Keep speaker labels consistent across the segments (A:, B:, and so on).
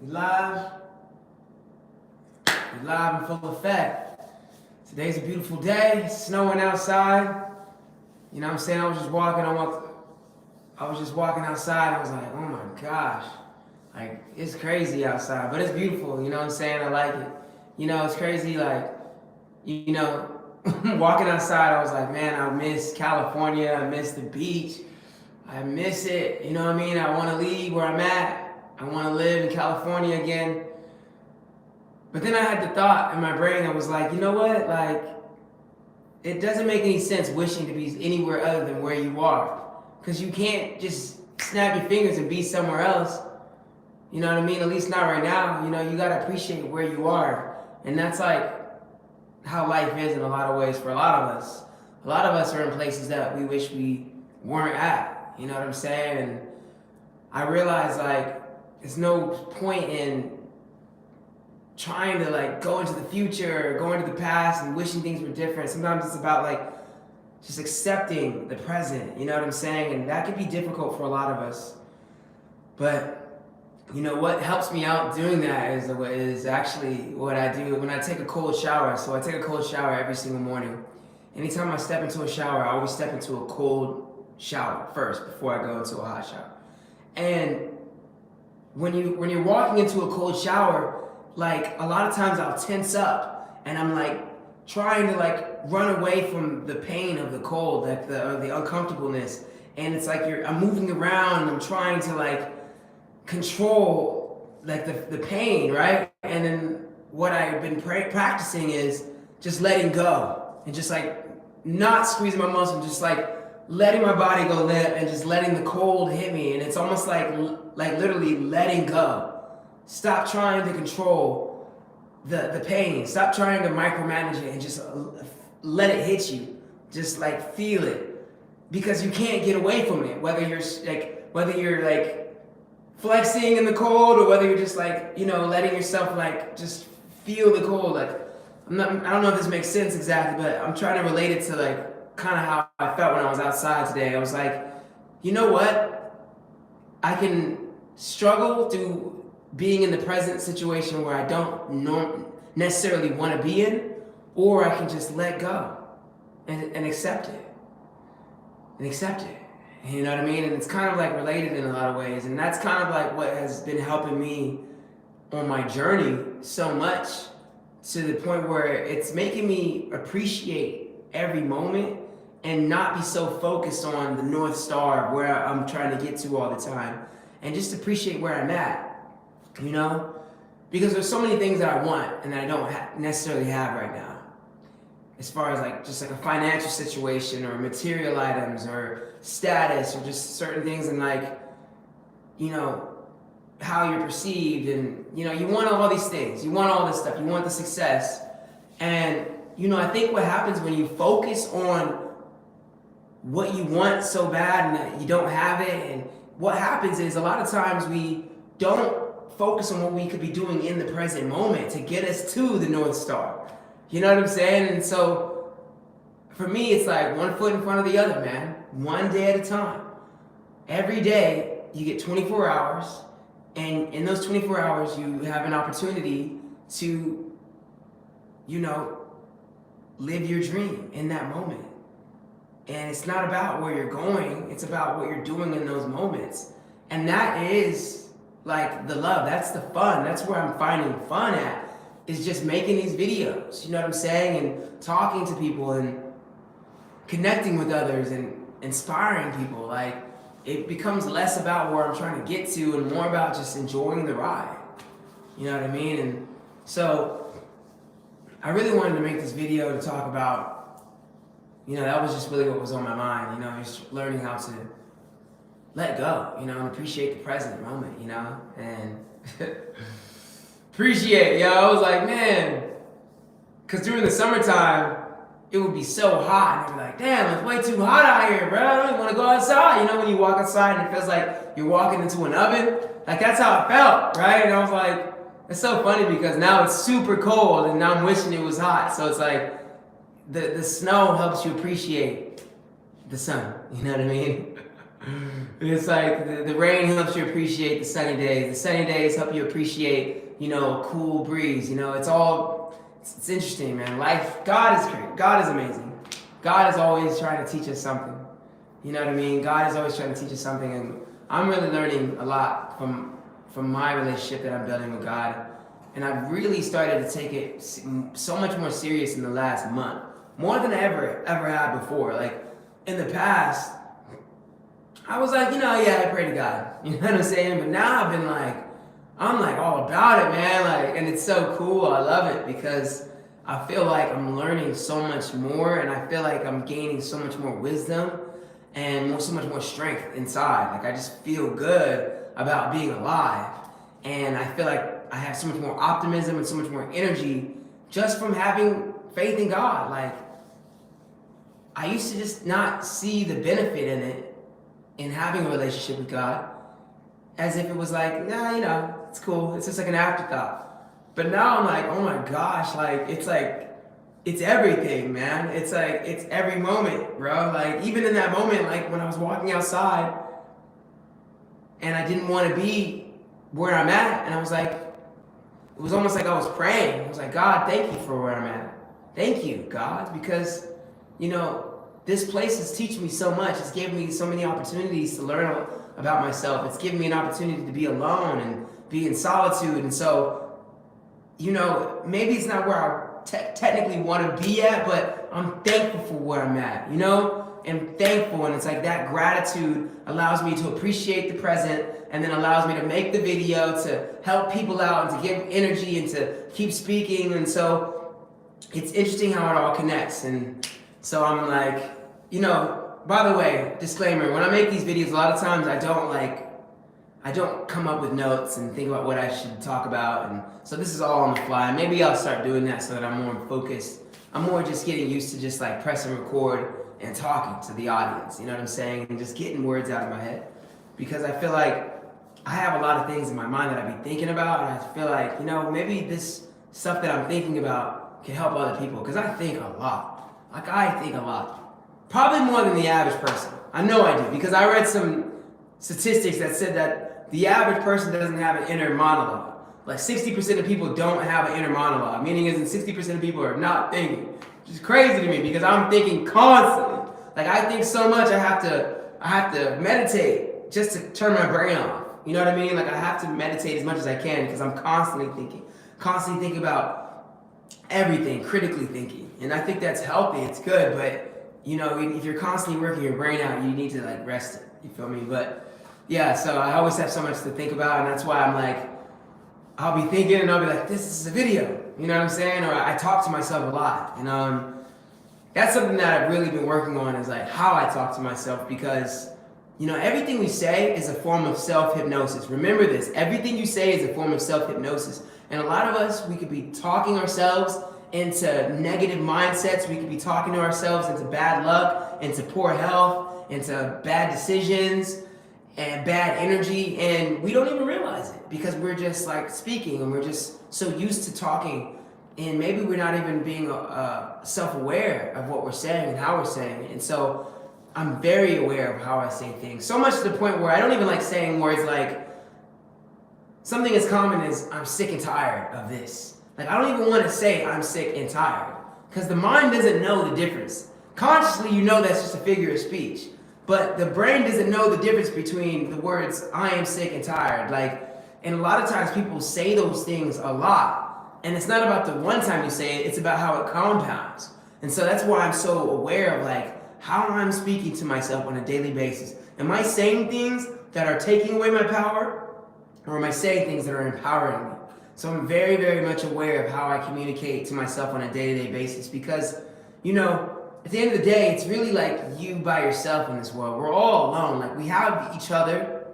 A: We live. We live in full effect. Today's a beautiful day. It's snowing outside. You know what I'm saying? I was just walking outside. I was like, oh my gosh. Like, it's crazy outside, but it's beautiful. You know what I'm saying? I like it. You know, it's crazy. Like, walking outside, I was like, man, I miss California. I miss the beach. I miss it. You know what I mean? I want to leave where I'm at. I want to live in California again. But then I had the thought in my brain, I was like, you know what? Like, it doesn't make any sense wishing to be anywhere other than where you are. Because you can't just snap your fingers and be somewhere else. You know what I mean? At least not right now. You know, you got to appreciate where you are. And that's like how life is in a lot of ways for a lot of us. A lot of us are in places that we wish we weren't at. You know what I'm saying? And I realized, like, there's no point in trying to like go into the future or go into the past and wishing things were different. Sometimes it's about like just accepting the present, you know what I'm saying? And that can be difficult for a lot of us. But you know what helps me out doing that is actually what I do when I take a cold shower. So I take a cold shower every single morning. Anytime I step into a shower, I always step into a cold shower first before I go into a hot shower. And when you're walking into a cold shower, like a lot of times I'll tense up and I'm like trying to like run away from the pain of the cold, like the uncomfortableness. And it's like I'm moving around and I'm trying to like control like the pain, right? And then what I've been practicing is just letting go and just like not squeezing my muscle, just like letting my body go limp and just letting the cold hit me. And it's almost like literally letting go. Stop trying to control the pain. Stop trying to micromanage it and just let it hit you. Just like feel it. Because you can't get away from it. Whether you're like flexing in the cold or whether you're just like, you know, letting yourself like just feel the cold. Like I don't know if this makes sense exactly, but I'm trying to relate it to like kind of how I felt when I was outside today. I was like, you know what? I can struggle through being in the present situation where I don't necessarily want to be in, or I can just let go and accept it. And accept it. You know what I mean? And it's kind of like related in a lot of ways. And that's kind of like what has been helping me on my journey so much, to the point where it's making me appreciate every moment and not be so focused on the North Star of where I'm trying to get to all the time, and just appreciate where I'm at, you know? Because there's so many things that I want and that I don't necessarily have right now. As far as like just like a financial situation or material items or status or just certain things, and like, you know, how you're perceived, and you know, you want all these things, you want all this stuff, you want the success. And you know, I think what happens when you focus on what you want so bad and that you don't have it, and what happens is a lot of times we don't focus on what we could be doing in the present moment to get us to the North Star. You know what I'm saying? And so for me, it's like one foot in front of the other, man. One day at a time. Every day you get 24 hours, and in those 24 hours you have an opportunity to, you know, live your dream in that moment. And it's not about where you're going, it's about what you're doing in those moments. And that is like the love, that's the fun, that's where I'm finding fun at, is just making these videos, you know what I'm saying? And talking to people and connecting with others and inspiring people. Like, it becomes less about where I'm trying to get to and more about just enjoying the ride. You know what I mean? And so I really wanted to make this video to talk about, you know, that was just really what was on my mind, you know, just learning how to let go, you know, and appreciate the present moment, you know, and appreciate, yo. I was like, man, because during the summertime, it would be so hot, and I'd be like, damn, it's way too hot out here, bro. I don't even want to go outside. You know, when you walk outside and it feels like you're walking into an oven, like that's how it felt, right? And I was like, it's so funny because now it's super cold, and now I'm wishing it was hot. So it's like, the snow helps you appreciate the sun, you know what I mean? It's like the rain helps you appreciate the sunny days. The sunny days help you appreciate, a cool breeze. It's interesting, man. Life, God is great. God is amazing. God is always trying to teach us something. You know what I mean? God is always trying to teach us something, and I'm really learning a lot from my relationship that I'm building with God. And I've really started to take it so much more serious in the last month, more than I ever had before. Like in the past, I was like, yeah, I pray to God. You know what I'm saying? But now I'm like all about it, man. Like, and it's so cool. I love it because I feel like I'm learning so much more, and I feel like I'm gaining so much more wisdom and so much more strength inside. Like I just feel good about being alive, and I feel like I have so much more optimism and so much more energy just from having faith in God. Like I used to just not see the benefit in it, in having a relationship with God, as if it was like, nah, it's cool. It's just like an afterthought. But now I'm like, oh my gosh, it's everything, man. It's like, it's every moment, bro. Like, even in that moment, like when I was walking outside and I didn't want to be where I'm at, and I was like, it was almost like I was praying. I was like, God, thank you for where I'm at. Thank you, God, because, this place has taught me so much. It's given me so many opportunities to learn about myself. It's given me an opportunity to be alone and be in solitude. And so, maybe it's not where I technically want to be at, but I'm thankful for where I'm at, and thankful. And it's like that gratitude allows me to appreciate the present, and then allows me to make the video to help people out and to give energy and to keep speaking. And so it's interesting how it all connects. And so I'm like, by the way, disclaimer, when I make these videos, a lot of times I don't come up with notes and think about what I should talk about. And so this is all on the fly. Maybe I'll start doing that so that I'm more focused. I'm more just getting used to just like pressing record and talking to the audience, you know what I'm saying? And just getting words out of my head. Because I feel like I have a lot of things in my mind that I've been thinking about, and I feel like, maybe this stuff that I'm thinking about can help other people. Because I think a lot. Like, I think a lot. Probably more than the average person. I know I do, because I read some statistics that said that the average person doesn't have an inner monologue. Like 60% of people don't have an inner monologue, meaning is that 60% of people are not thinking, which is crazy to me because I'm thinking constantly. Like I think so much, I have to meditate just to turn my brain off. You know what I mean? Like I have to meditate as much as I can because I'm constantly thinking about everything, critically thinking. And I think that's healthy, it's good, but if you're constantly working your brain out, you need to like rest it. You feel me? But yeah, so I always have so much to think about, and that's why I'm like, I'll be thinking and I'll be like, this is a video. You know what I'm saying? Or I talk to myself a lot. And that's something that I've really been working on, is like how I talk to myself, because everything we say is a form of self-hypnosis. Remember this, everything you say is a form of self-hypnosis. And a lot of us, we could be talking ourselves into negative mindsets. We could be talking to ourselves into bad luck, into poor health, into bad decisions and bad energy, and we don't even realize it because we're just like speaking and we're just so used to talking, and maybe we're not even being self-aware of what we're saying and how we're saying it. And so I'm very aware of how I say things, so much to the point where I don't even like saying words like something as common as I'm sick and tired of this. Like, I don't even want to say I'm sick and tired, because the mind doesn't know the difference. Consciously, that's just a figure of speech. But the brain doesn't know the difference between the words, I am sick and tired. And a lot of times people say those things a lot. And it's not about the one time you say it, it's about how it compounds. And so that's why I'm so aware of how I'm speaking to myself on a daily basis. Am I saying things that are taking away my power? Or am I saying things that are empowering me? So I'm very, very much aware of how I communicate to myself on a day-to-day basis, because, at the end of the day, it's really like you by yourself in this world. We're all alone. Like, we have each other,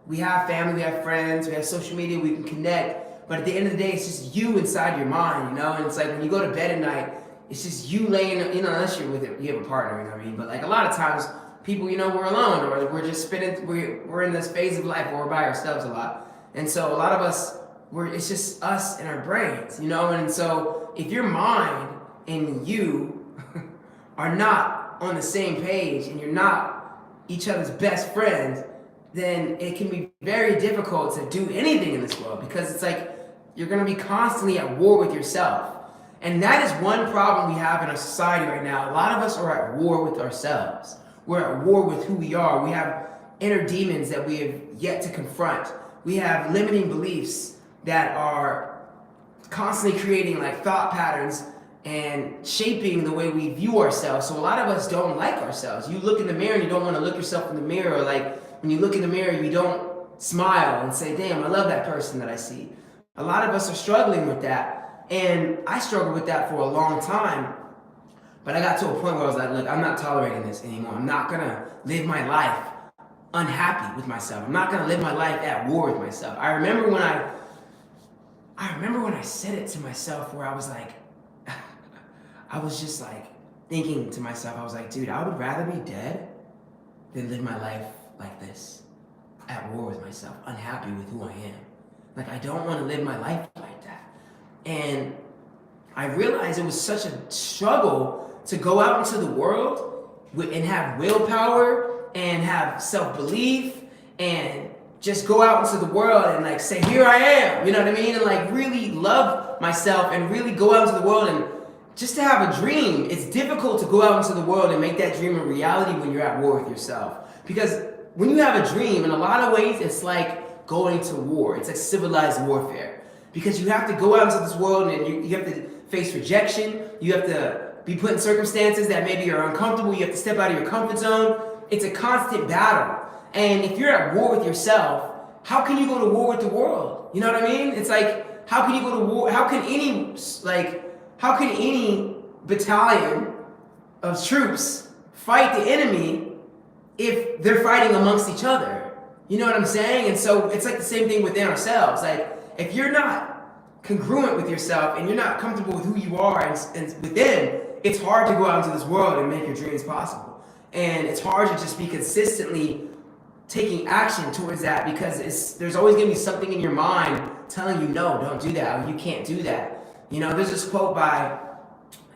A: we have family, we have friends, we have social media, we can connect. But at the end of the day, it's just you inside your mind, And it's like when you go to bed at night, it's just you laying, unless you have a partner, you know what I mean? But like a lot of times, people, we're alone, or we're just we're in this phase of life where we're by ourselves a lot. And so a lot of us, it's just us and our brains, And so if your mind and you are not on the same page, and you're not each other's best friends, then it can be very difficult to do anything in this world, because it's like you're going to be constantly at war with yourself. And that is one problem we have in our society right now. A lot of us are at war with ourselves. We're at war with who we are. We have inner demons that we have yet to confront. We have limiting beliefs that are constantly creating like thought patterns and shaping the way we view ourselves. So a lot of us don't like ourselves. You look in the mirror and you don't want to look yourself in the mirror. Like when you look in the mirror, you don't smile and say, damn, I love that person that I see. A lot of us are struggling with that. And I struggled with that for a long time. But I got to a point where I was like, look, I'm not tolerating this anymore. I'm not going to live my life unhappy with myself. I'm not going to live my life at war with myself. I remember when I said it to myself, where I was like, I was just like thinking to myself, I was like, dude, I would rather be dead than live my life like this, at war with myself, unhappy with who I am. Like, I don't want to live my life like that. And I realized it was such a struggle to go out into the world and have willpower and have self-belief and just go out into the world and like say, here I am, you know what I mean? And like really love myself and really go out into the world and just to have a dream. It's difficult to go out into the world and make that dream a reality when you're at war with yourself. Because when you have a dream, in a lot of ways, it's like going to war. It's like civilized warfare. Because you have to go out into this world and you have to face rejection. You have to be put in circumstances that maybe are uncomfortable. You have to step out of your comfort zone. It's a constant battle. And if you're at war with yourself, how can you go to war with the world? You know what I mean? It's like, how can you go to war? How can any battalion of troops fight the enemy if they're fighting amongst each other? You know what I'm saying? And so it's like the same thing within ourselves. Like, if you're not congruent with yourself and you're not comfortable with who you are and within, it's hard to go out into this world and make your dreams possible. And it's hard to just be consistently taking action towards that, because there's always going to be something in your mind telling you, no, don't do that, or you can't do that. You know, there's this quote by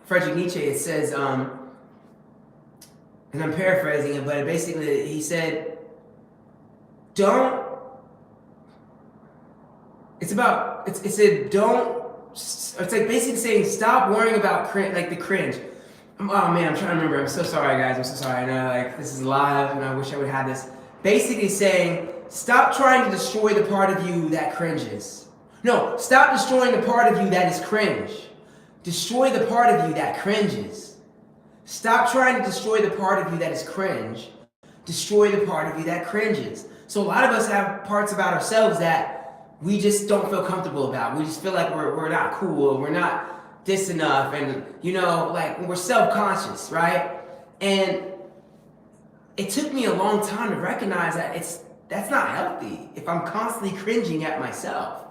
A: Friedrich Nietzsche. It says, and I'm paraphrasing it, but basically he said, it's like basically saying, stop worrying about the cringe. Oh man, I'm trying to remember. I'm so sorry, guys. I'm so sorry. I know, like, this is live, and I wish I would have this. Basically saying, stop trying to destroy the part of you that cringes. No, stop destroying the part of you that is cringe. Destroy the part of you that cringes. Stop trying to destroy the part of you that is cringe. Destroy the part of you that cringes. So a lot of us have parts about ourselves that we just don't feel comfortable about. We just feel like we're not cool, we're not this enough, and you know, like we're self-conscious, right? And it took me a long time to recognize that that's not healthy if I'm constantly cringing at myself.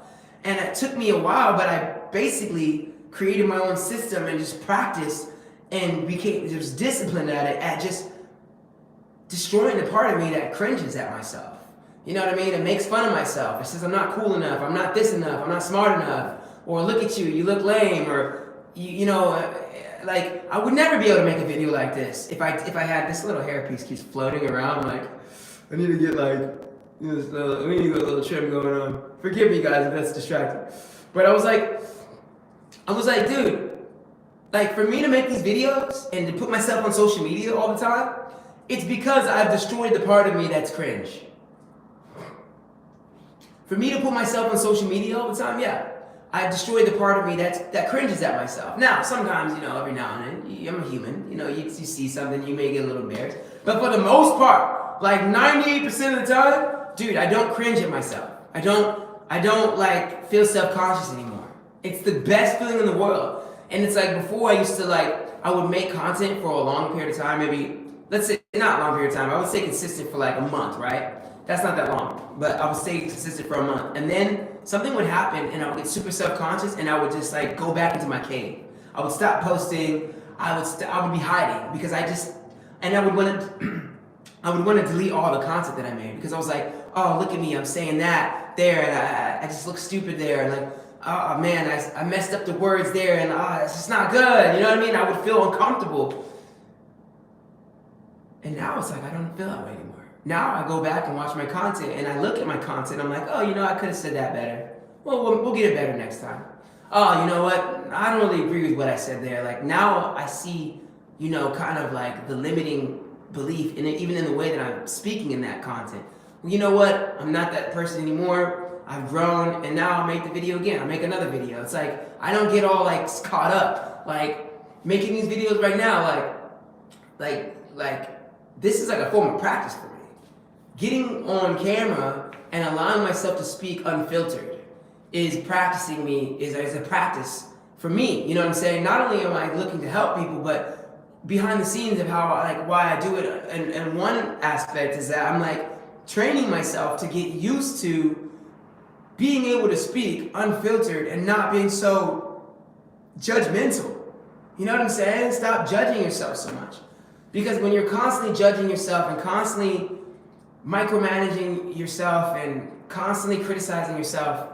A: And it took me a while, but I basically created my own system and just practiced and became just disciplined at it, at just destroying the part of me that cringes at myself. You know what I mean? It makes fun of myself. It says I'm not cool enough, I'm not this enough, I'm not smart enough, or look at you, you look lame, or you know, like I would never be able to make a video like this if I had this little hairpiece keeps floating around. Like, I need to get like, you know, we need a little trim going on. Forgive me, guys, if that's distracting. But I was like, dude, like for me to make these videos and to put myself on social media all the time, it's because I've destroyed the part of me that's cringe. For me to put myself on social media all the time, yeah, I've destroyed the part of me that cringes at myself. Now, sometimes, you know, every now and then, I'm a human, you know, you see something, you may get a little embarrassed. But for the most part, like 98% of the time, dude, I don't cringe at myself. I don't like feel self-conscious anymore. It's the best feeling in the world. And it's like before I used to I would make content for a long period of time, maybe, let's say, not a long period of time, I would stay consistent for like a month, right? That's not that long, but I would stay consistent for a month. And then something would happen and I would get super self-conscious and I would just like go back into my cave. I would stop posting, I would be hiding because I would want to delete all the content that I made because I was like, oh, look at me, I'm saying that there, and I just look stupid there, and like, oh man, I messed up the words there, and it's just not good, you know what I mean? I would feel uncomfortable. And now it's like, I don't feel that way anymore. Now I go back and watch my content and I look at my content. I'm like, oh, you know, I could have said that better. Well, we'll get it better next time. Oh, you know what? I don't really agree with what I said there. Like now I see, you know, kind of like the limiting belief in it, even in the way that I'm speaking in that content. Well, you know what? I'm not that person anymore. I've grown, and now I'll make the video again. I'll make another video. It's like, I don't get all like caught up. Like making these videos right now, like this is like a form of practice for me. Getting on camera and allowing myself to speak unfiltered is practicing me, is a practice for me. You know what I'm saying? Not only am I looking to help people, but behind the scenes of how, like, why I do it. And one aspect is that I'm like training myself to get used to being able to speak unfiltered and not being so judgmental. You know what I'm saying? Stop judging yourself so much. Because when you're constantly judging yourself and constantly micromanaging yourself and constantly criticizing yourself,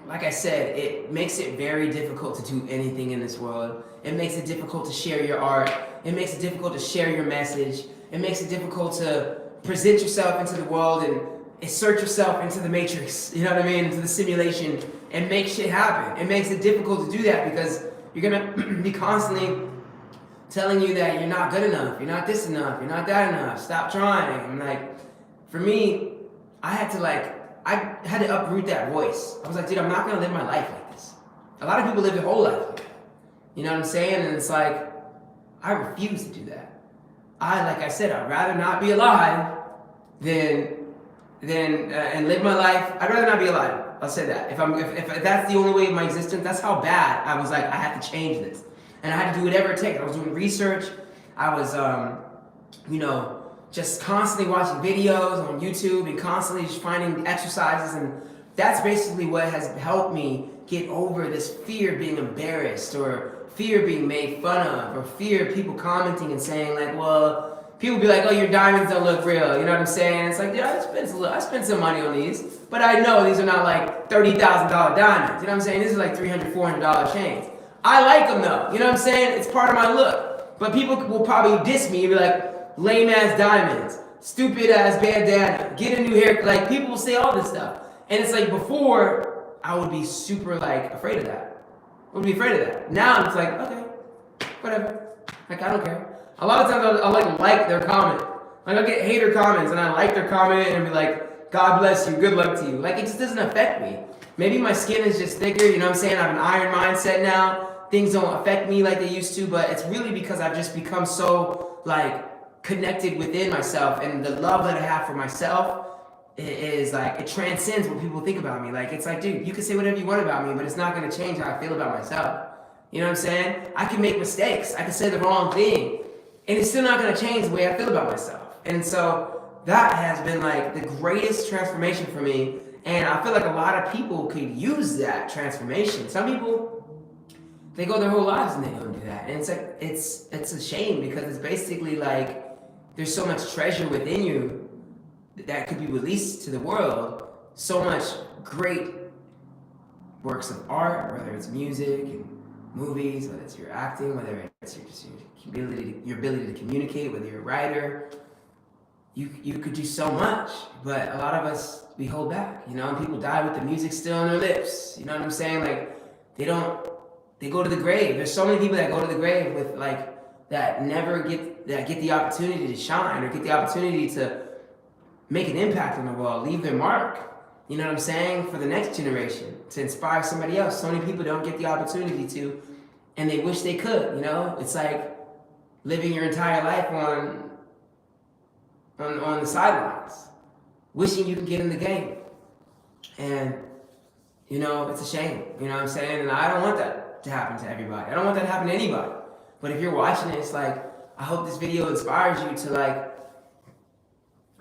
A: like I said, it makes it very difficult to do anything in this world. It makes it difficult to share your art. It makes it difficult to share your message. It makes it difficult to present yourself into the world and insert yourself into the matrix, you know what I mean, into the simulation and make shit happen. It makes it difficult to do that because you're gonna be constantly telling you that you're not good enough, you're not this enough, you're not that enough, stop trying. And like, for me, I had to uproot that voice. I was like, dude, I'm not gonna live my life like this. A lot of people live their whole life like that. You know what I'm saying? And it's like, I refuse to do that. Like I said, I'd rather not be alive than and live my life. I'd rather not be alive. I'll say that. If that's the only way of my existence, that's how bad I was like, I have to change this. And I had to do whatever it takes. I was doing research. I was, just constantly watching videos on YouTube and constantly just finding exercises. And that's basically what has helped me get over this fear of being embarrassed or fear of being made fun of or fear of people commenting and saying like, well, people be like, oh, your diamonds don't look real. You know what I'm saying? It's like, yeah, I spent some money on these, but I know these are not like $30,000 diamonds. You know what I'm saying? These are like $300, $400 chains. I like them though. You know what I'm saying? It's part of my look. But people will probably diss me and be like, lame ass diamonds, stupid ass bandana, get a new hair. Like people will say all this stuff. And it's like before, I would be super like afraid of that. I would be afraid of that. Now it's like, okay, whatever. Like I don't care. A lot of times I'll like their comment. Like I'll get hater comments and I like their comment and be like, God bless you, good luck to you. Like it just doesn't affect me. Maybe my skin is just thicker, you know what I'm saying? I have an iron mindset now. Things don't affect me like they used to, but it's really because I've just become so like connected within myself, and the love that I have for myself is like, it transcends what people think about me. Like it's like, dude, you can say whatever you want about me, but it's not going to change how I feel about myself. You know what I'm saying? I can make mistakes. I can say the wrong thing, and it's still not going to change the way I feel about myself. And so that has been like the greatest transformation for me. And I feel like a lot of people could use that transformation. Some people, they go their whole lives and they don't do that. And it's like, it's a shame because it's basically like, there's so much treasure within you that could be released to the world. So much great works of art, whether it's music and movies, whether it's your acting, whether it's your ability to communicate, whether you're a writer. You could do so much, but a lot of us, we hold back, you know, and people die with the music still on their lips. You know what I'm saying? Like, they go to the grave. There's so many people that go to the grave with like, that never get the opportunity to shine or get the opportunity to make an impact on the world, leave their mark. You know what I'm saying? For the next generation, to inspire somebody else. So many people don't get the opportunity to, and they wish they could, you know? It's like living your entire life on the sidelines, wishing you could get in the game. And, you know, it's a shame, you know what I'm saying? And I don't want that to happen to everybody. I don't want that to happen to anybody. But if you're watching it, it's like, I hope this video inspires you to like,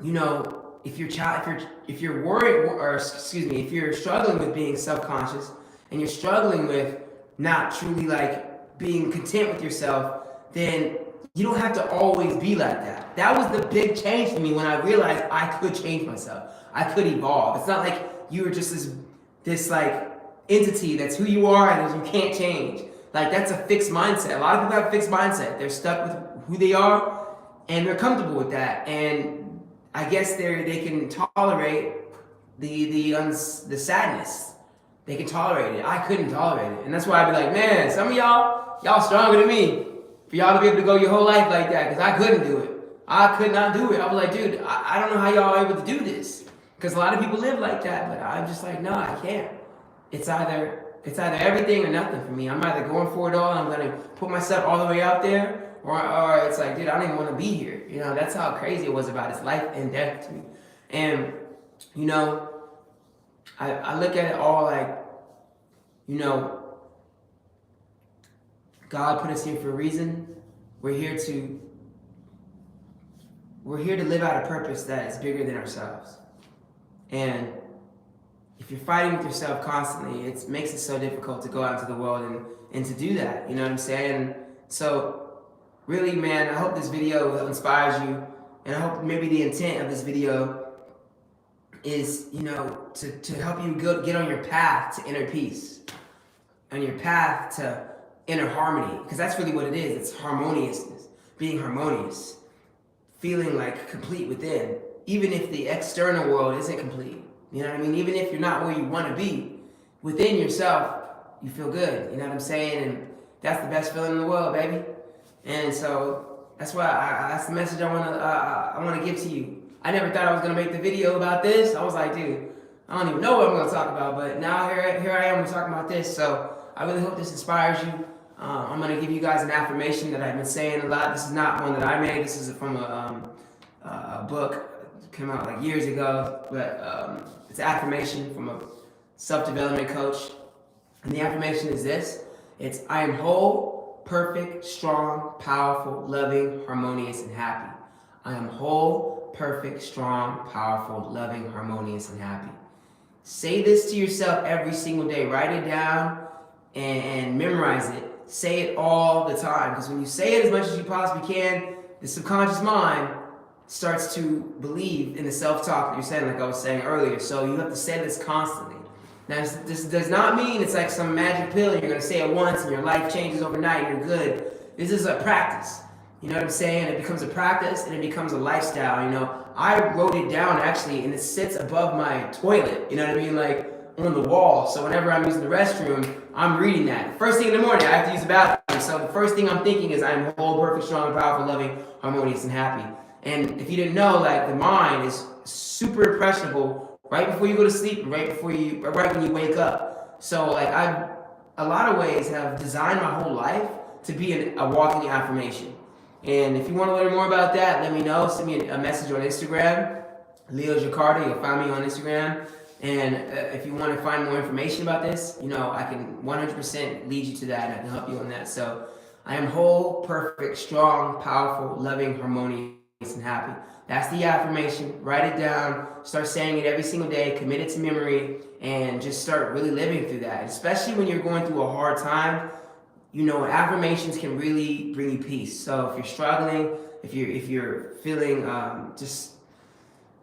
A: you know, if you're worried, or excuse me, if you're struggling with being self-conscious and you're struggling with not truly like being content with yourself, then you don't have to always be like that. That was the big change for me when I realized I could change myself. I could evolve. It's not like you were just this like entity that's who you are and you can't change. Like that's a fixed mindset. A lot of people have a fixed mindset. They're stuck with who they are, and they're comfortable with that, and I guess they can tolerate the sadness. They can tolerate it. I couldn't tolerate it, and that's why I'd be like, man, some of y'all stronger than me for y'all to be able to go your whole life like that, because I couldn't do it. I could not do it. I was like, dude, I don't know how y'all are able to do this, because a lot of people live like that, but I'm just like, no, I can't. It's either everything or nothing for me. I'm either going for it all, and I'm gonna put myself all the way out there, or it's like, dude, I don't even want to be here. You know, that's how crazy it was about it. It's life and death to me. And you know, I look at it all like, you know, God put us here for a reason. We're here to live out a purpose that is bigger than ourselves. And if you're fighting with yourself constantly, it makes it so difficult to go out into the world and to do that. You know what I'm saying? So really, man, I hope this video inspires you, and I hope maybe the intent of this video is, you know, to help you get on your path to inner peace, on your path to inner harmony, because that's really what it is. It's harmoniousness, being harmonious, feeling like complete within, even if the external world isn't complete. You know what I mean? Even if you're not where you want to be, within yourself, you feel good. You know what I'm saying? And that's the best feeling in the world, baby. And so that's why that's the message I want to give to you. I never thought I was gonna make the video about this. I was like, dude, I don't even know what I'm gonna talk about, but now here I am talking about this. So I really hope this inspires you. I'm gonna give you guys an affirmation that I've been saying a lot. This is not one that I made. This is from a book. It came out like years ago, but it's an affirmation from a self-development coach. And the affirmation is this. It's, I am whole, perfect, strong, powerful, loving, harmonious, and happy. I am whole, perfect, strong, powerful, loving, harmonious, and happy. Say this to yourself every single day. Write it down and memorize it. Say it all the time, because when you say it as much as you possibly can, the subconscious mind starts to believe in the self-talk that you're saying, like I was saying earlier. So you have to say this constantly. Now, this does not mean it's like some magic pill and you're going to say it once and your life changes overnight and you're good. This is a practice. You know what I'm saying? It becomes a practice and it becomes a lifestyle. You know, I wrote it down actually, and it sits above my toilet. You know what I mean? Like on the wall. So whenever I'm using the restroom, I'm reading that. First thing in the morning, I have to use the bathroom. So the first thing I'm thinking is I'm whole, perfect, strong, powerful, loving, harmonious, and happy. And if you didn't know, like the mind is super impressionable right before you go to sleep, right when you wake up. So like I, a lot of ways have designed my whole life to be a walking affirmation. And if you want to learn more about that, let me know. Send me a message on Instagram, Leo Jakarta. You'll find me on Instagram. And if you want to find more information about this, you know, I can 100% lead you to that, and I can help you on that. So I am whole, perfect, strong, powerful, loving, harmonious, and happy. That's the affirmation. Write it down. Start saying it every single day. Commit it to memory, and just start really living through that. Especially when you're going through a hard time, you know, affirmations can really bring you peace. So if you're struggling, if you're feeling just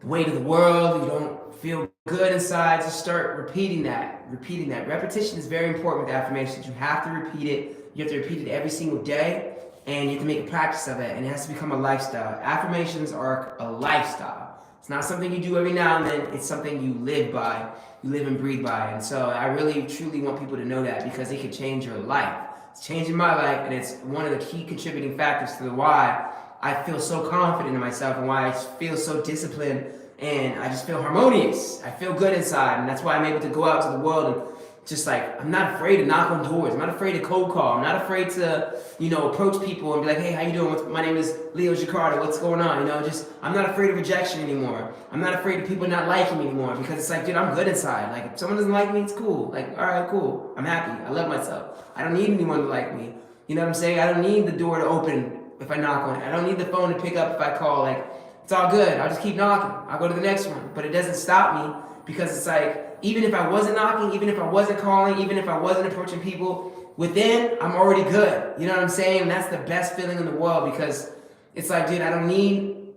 A: the weight of the world, you don't feel good inside, just start repeating that. Repetition is very important with affirmations. You have to repeat it. You have to repeat it every single day. And you have to make a practice of it, and it has to become a lifestyle. Affirmations are a lifestyle. It's not something you do every now and then. It's something you live by. You live and breathe by. And so I really, truly want people to know that, because it can change your life. It's changing my life, and it's one of the key contributing factors to why I feel so confident in myself and why I feel so disciplined, and I just feel harmonious. I feel good inside, and that's why I'm able to go out to the world and just like, I'm not afraid to knock on doors. I'm not afraid to cold call. I'm not afraid to, you know, approach people and be like, hey, how you doing? My name is Leo Jakarta. What's going on? You know, just, I'm not afraid of rejection anymore. I'm not afraid of people not liking me anymore, because it's like, dude, I'm good inside. Like, if someone doesn't like me, it's cool. Like, all right, cool. I'm happy. I love myself. I don't need anyone to like me. You know what I'm saying? I don't need the door to open if I knock on it. I don't need the phone to pick up if I call. Like, it's all good. I'll just keep knocking. I'll go to the next one. But it doesn't stop me, because it's like, even if I wasn't knocking, even if I wasn't calling, even if I wasn't approaching people, within, I'm already good. You know what I'm saying? And that's the best feeling in the world, because it's like, dude, I don't need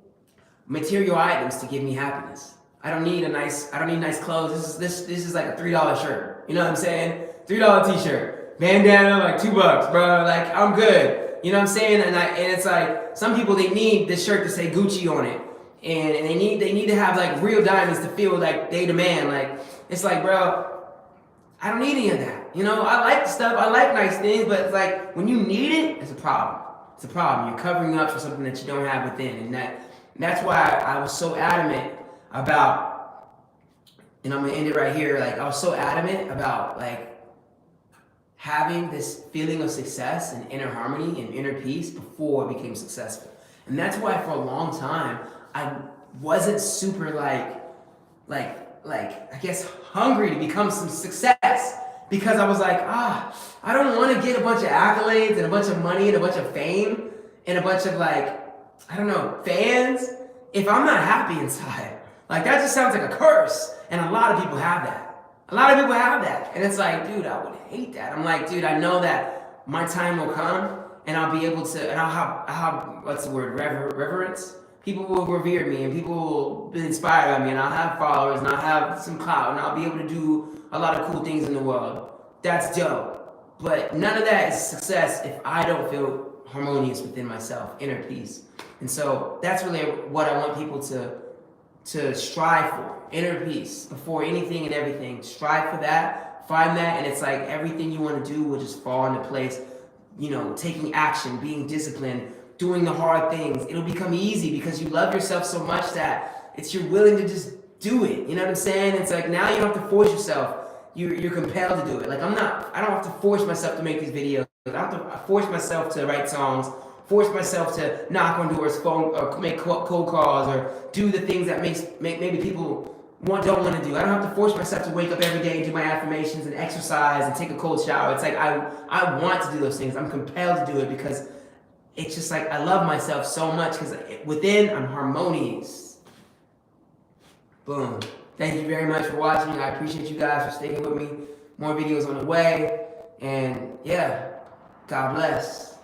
A: material items to give me happiness. I don't need nice clothes. This is like a $3 shirt. You know what I'm saying? $3 t-shirt. Bandana, like $2, bro. Like, I'm good. You know what I'm saying? And it's like some people, they need this shirt to say Gucci on it, and they need to have like real diamonds to feel like they demand. Like it's like, bro, I don't need any of that. You know, I like stuff, I like nice things, but it's like when you need it, it's a problem. It's a problem. You're covering up for something that you don't have within, and that's why I was so adamant about. And I'm gonna end it right here. Like I was so adamant about like having this feeling of success and inner harmony and inner peace before I became successful. And that's why for a long time I wasn't super like I guess hungry to become some success, because I was like, I don't want to get a bunch of accolades and a bunch of money and a bunch of fame and a bunch of like, I don't know, fans if I'm not happy inside. Like that just sounds like a curse, and a lot of people have that. A lot of people have that, and it's like, dude, I would hate that. I'm like, dude, I know that my time will come, and I'll be able to, and I'll have what's the word, reverence. People will revere me, and people will be inspired by me, and I'll have followers, and I'll have some clout, and I'll be able to do a lot of cool things in the world. That's dope. But none of that is success if I don't feel harmonious within myself, inner peace. And so that's really what I want people to strive for, inner peace. Before anything and everything, strive for that, find that, and it's like everything you want to do will just fall into place. You know, taking action, being disciplined, doing the hard things. It'll become easy because you love yourself so much that you're willing to just do it. You know what I'm saying? It's like now you don't have to force yourself. You're compelled to do it. Like I don't have to force myself to make these videos. I don't have to force myself to write songs, force myself to knock on doors, phone, or make cold calls, or do the things that make maybe people don't want to do. I don't have to force myself to wake up every day and do my affirmations and exercise and take a cold shower. It's like I want to do those things. I'm compelled to do it because it's just like I love myself so much, because within I'm harmonious. Boom. Thank you very much for watching. I appreciate you guys for sticking with me. More videos on the way. And yeah, God bless.